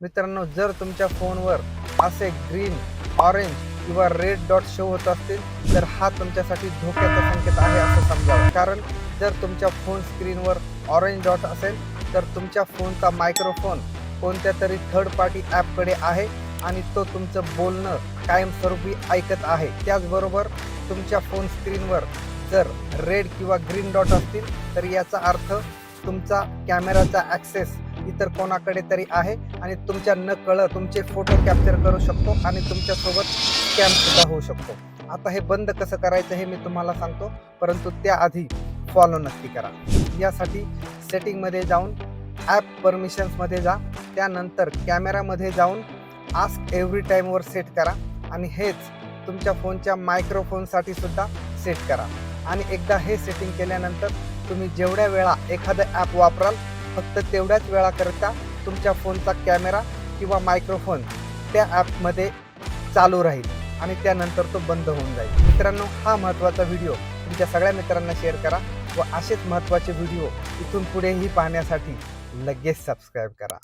मित्रांनो, जर तुमच्या फोनवर असे ग्रीन, ऑरेंज किंवा रेड डॉट शो होत असतील तर हा तुमच्यासाठी धोक्याचा संकेत आहे असं समजावं. कारण जर तुमच्या फोन स्क्रीनवर ऑरेंज डॉट असेल तर तुमच्या फोनचा मायक्रोफोन कोणत्या तरी थर्ड पार्टी ॲपकडे आहे आणि तो तुमचं बोलणं कायमस्वरूपी ऐकत आहे. त्याचबरोबर तुमच्या फोन स्क्रीनवर जर रेड किंवा ग्रीन डॉट असतील तर याचा अर्थ तुमचा कॅमेराचा ॲक्सेस इतर कोणाकडे तरी आहे आणि तुमच्या नकळत तुमचे फोटो कॅप्चर करू शकतो आणि तुमच्यासोबत स्कॅम सुद्धा होऊ शकतो. आता हे बंद कसं करायचं हे मी तुम्हाला सांगतो, परंतु त्याआधी फॉलो नक्की करा. यासाठी सेटिंगमध्ये जाऊन ॲप परमिशन्समध्ये जा, त्यानंतर कॅमेरामध्ये जाऊन आस्क एव्हरी टाईमवर सेट करा आणि हेच तुमच्या फोनच्या मायक्रोफोनसाठी सुद्धा सेट करा. आणि एकदा हे सेटिंग केल्यानंतर तुम्ही जेवढ्या वेळा एखादं ॲप वापराल फक्त तेवढ्याच वेळाकरता तुमच्या फोनचा कॅमेरा किंवा मायक्रोफोन त्या ॲपमध्ये चालू राहील आणि त्यानंतर तो बंद होऊन जाईल. मित्रांनो, हा महत्त्वाचा व्हिडिओ तुमच्या सगळ्या मित्रांना शेअर करा व असेच महत्त्वाचे व्हिडिओ इथून पुढेही पाहण्यासाठी लगेच सबस्क्राईब करा.